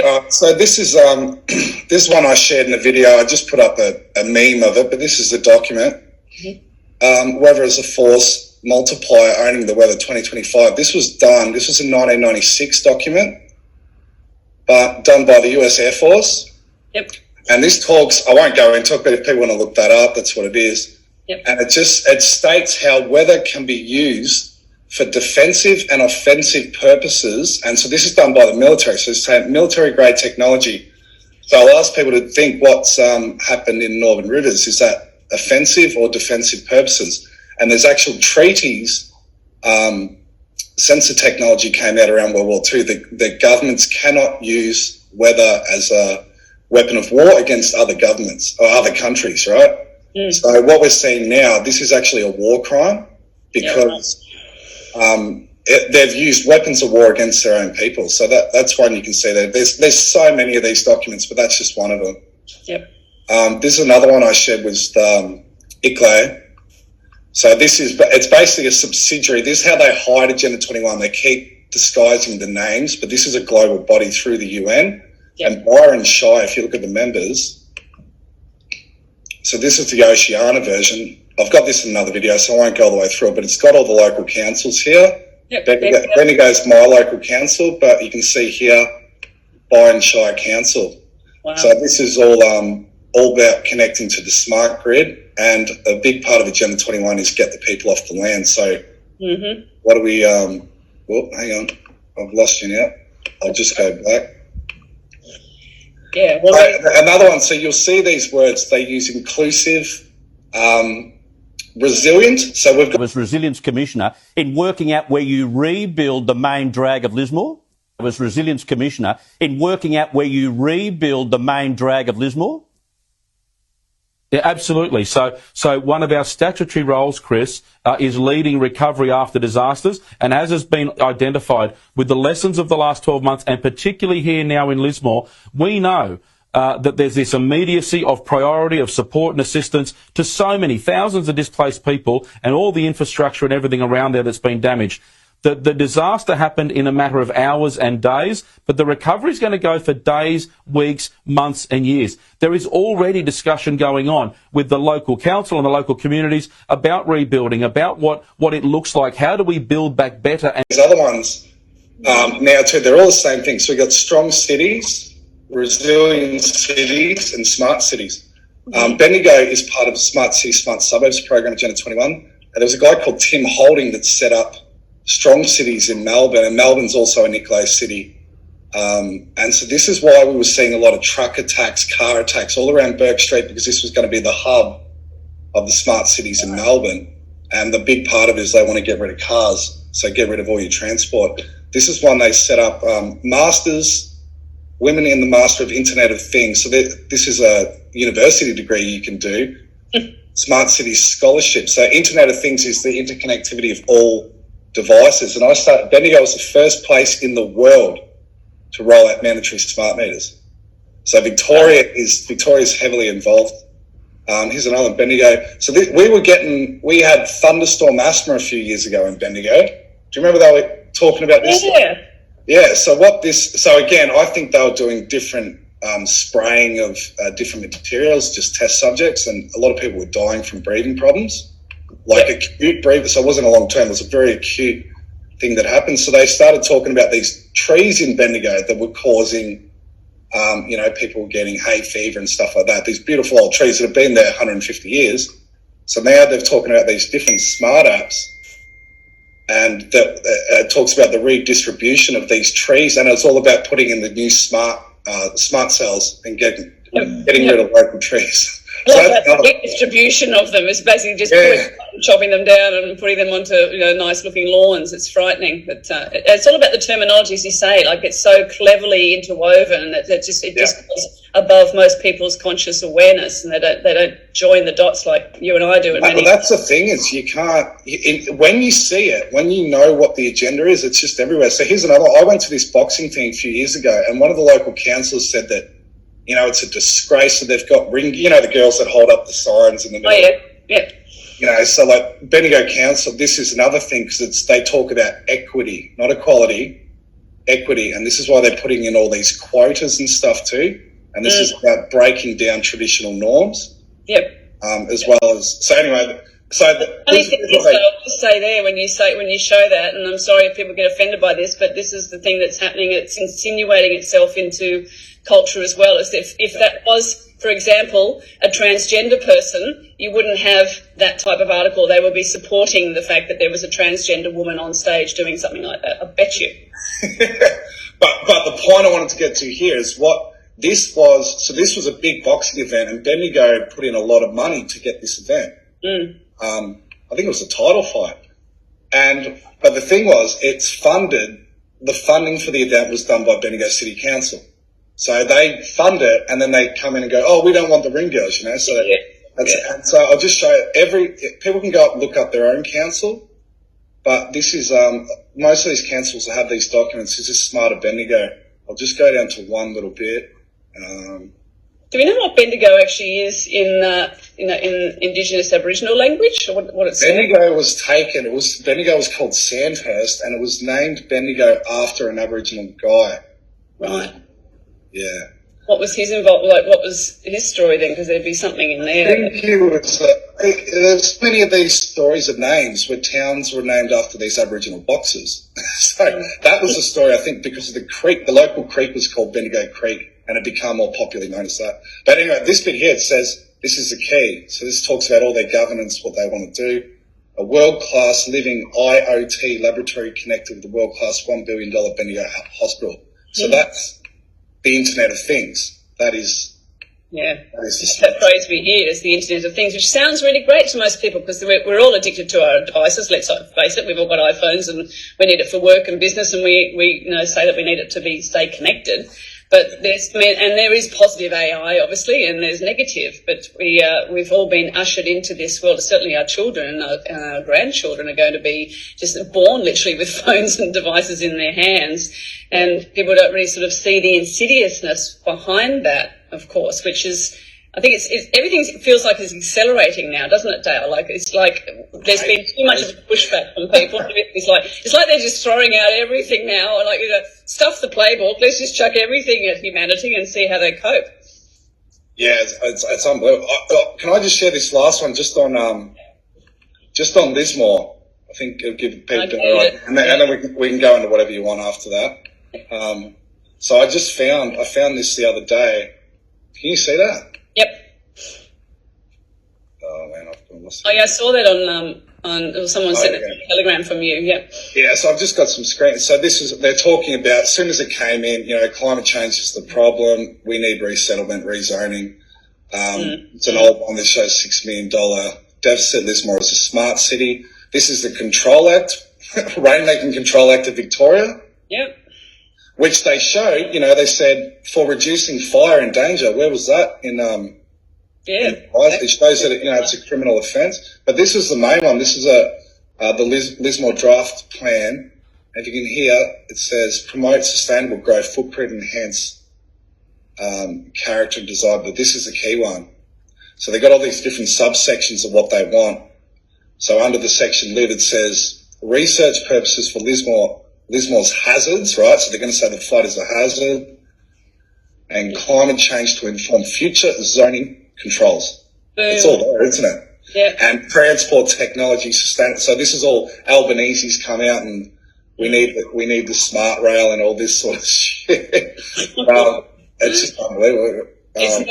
Yep. So this is this one I shared in a video. I just put up a meme of it, but this is a document. Weather as a Force Multiplier Owning the Weather 2025. This was a 1996 document, but done by the US Air Force. Yep. And this talks, I won't go into it, but if people want to look that up, that's what it is. Yep. And it states how weather can be used for defensive and offensive purposes. And so this is done by the military. So it's military grade technology. So I'll ask people to think what's happened in Northern Rivers. Is that offensive or defensive purposes? And there's actual treaties. Sensor technology came out around World War II. The governments cannot use weather as a weapon of war against other governments or other countries, right? Mm. So what we're seeing now, this is actually a war crime because they've used weapons of war against their own people. So that's one you can see there. There's so many of these documents, but that's just one of them. Yep. This is another one I shared was ICLO. So it's basically a subsidiary. This is how they hide Agenda 21. They keep disguising the names, but this is a global body through the UN. Yep. And Byron Shire, if you look at the members, so this is the Oceania version. I've got this in another video, so I won't go all the way through it, but it's got all the local councils here. Yep. Bendigo's my local council, but you can see here, Byron Shire Council. Wow. So this is all about connecting to the smart grid, and a big part of Agenda 21 is get the people off the land. So what do we, hang on, I've lost you now. I'll just go back. Yeah. Well, another one, so you'll see these words, they use inclusive, resilient. So we've got... I was Resilience Commissioner in working out where you rebuild the main drag of Lismore. I was Resilience Commissioner in working out where you rebuild the main drag of Lismore. Yeah, absolutely. So one of our statutory roles, Chris, is leading recovery after disasters. And as has been identified with the lessons of the last 12 months, and particularly here now in Lismore, we know that there's this immediacy of priority of support and assistance to so many thousands of displaced people and all the infrastructure and everything around there that's been damaged. The disaster happened in a matter of hours and days, but the recovery is going to go for days, weeks, months and years. There is already discussion going on with the local council and the local communities about rebuilding, about what it looks like. How do we build back better? And these other ones now too, they're all the same thing. So we've got strong cities, resilient cities and smart cities. Bendigo is part of the Smart City, Smart Suburbs program, Agenda 21. And there was a guy called Tim Holding that set up strong cities in Melbourne, and Melbourne's also a Nicola city. And so this is why we were seeing a lot of truck attacks, car attacks all around Burke Street, because this was going to be the hub of the smart cities in Melbourne. And the big part of it is they want to get rid of cars, so get rid of all your transport. This is one they set up, women in the Master of Internet of Things. So this is a university degree you can do, Smart City Scholarship. So Internet of Things is the interconnectivity of all devices. And Bendigo was the first place in the world to roll out mandatory smart meters. So Victoria's heavily involved. Here's another Bendigo. So we had thunderstorm asthma a few years ago in Bendigo. Do you remember they were talking about this? Yeah. Yeah. So again, I think they were doing different spraying of different materials, just test subjects, and a lot of people were dying from breathing problems. Acute breathing, so it wasn't a long term, it was a very acute thing that happened. So they started talking about these trees in Bendigo that were causing, people getting hay fever and stuff like that. These beautiful old trees that have been there 150 years. So now they're talking about these different smart apps, and that talks about the redistribution of these trees, and it's all about putting in the new smart cells and getting rid of local trees. So the distribution of them is basically just chopping them down and putting them onto nice looking lawns. It's frightening, but it's all about the terminology, as you say. Like, it's so cleverly interwoven that it just goes above most people's conscious awareness, and they don't join the dots like you and I do. That's the thing, is you can't. When you see it, when you know what the agenda is, it's just everywhere. So here's another. I went to this boxing thing a few years ago, and one of the local councillors said that, it's a disgrace that they've got the girls that hold up the signs in the middle. Oh, yeah. So like Bendigo Council, this is another thing, because they talk about equity, not equality, equity, and this is why they're putting in all these quotas and stuff too. And this is about breaking down traditional norms. Yep. As well as, so anyway, I'll just say there when you show that, and I'm sorry if people get offended by this, but this is the thing that's happening. It's insinuating itself into culture as well. As if that was, for example, a transgender person, you wouldn't have that type of article. They would be supporting the fact that there was a transgender woman on stage doing something like that. I bet you. but the point I wanted to get to here is what this was. So this was a big boxing event, and Bendigo put in a lot of money to get this event. I think it was a title fight. But the thing was, the funding for the event was done by Bendigo City Council. So they fund it, and then they come in and go, oh, we don't want the ring girls, you know. So and so I'll just show you, people can go up and look up their own council, but this is, most of these councils that have these documents. This is Smarter Bendigo. I'll just go down to one little bit. Do we know what Bendigo actually is in Indigenous Aboriginal language, or what it's Bendigo was taken. Bendigo was called Sandhurst, and it was named Bendigo after an Aboriginal guy. Right. Yeah. What was his involvement? Like, what was his story then? Because there'd be something in there. I think he was. There's many of these stories of names where towns were named after these Aboriginal boxers. So that was the story. I think because of the creek, the local creek was called Bendigo Creek, and it became more popularly known as that. But anyway, this bit here, it says this is the key. So this talks about all their governance, what they want to do. A world-class living IoT laboratory connected with the world-class $1 billion Bendigo Hospital. So that's the Internet of Things. That is that phrase we hear is the Internet of Things, which sounds really great to most people because we're all addicted to our devices. Let's face it, we've all got iPhones and we need it for work and business, and we say that we need it to stay connected. But there is positive AI, obviously, and there's negative. But we've all been ushered into this world. Certainly, our children and our grandchildren are going to be just born literally with phones and devices in their hands, and people don't really sort of see the insidiousness behind that, of course, which is. I think everything feels like it's accelerating now, doesn't it, Dale? Like it's like there's been too much of a pushback from people. It's like they're just throwing out everything now, like stuff the playbook. Let's just chuck everything at humanity and see how they cope. Yeah, it's unbelievable. Can I just share this last one just on Lismore? I think it'll give people and then we can go into whatever you want after that. So I found this the other day. Can you see that? Yep. Oh man, I've lost it. Oh yeah, I saw that on someone sent a telegram from you. Yep. Yeah, so I've just got some screens. So they're talking about, as soon as it came in, climate change is the problem. We need resettlement, rezoning. It's an old one that shows $6 million deficit. Lismore is a smart city. This is the Control Act, Rainmaking Control Act of Victoria. Yep. Which they showed, they said for reducing fire and danger. Where was that it shows that it's a criminal offence. But this is the main one. This is the Lismore draft plan. If you can hear, it says promote sustainable growth, footprint, enhance character and design. But this is the key one. So they've got all these different subsections of what they want. So under the section lid, it says research purposes for Lismore's hazards, right? So they're going to say the flood is a hazard, and climate change to inform future zoning controls. It's all there, isn't it? Yeah. And transport technology sustain. So this is all Albanese's come out, and we need the smart rail and all this sort of shit. It's just unbelievable. It's nuts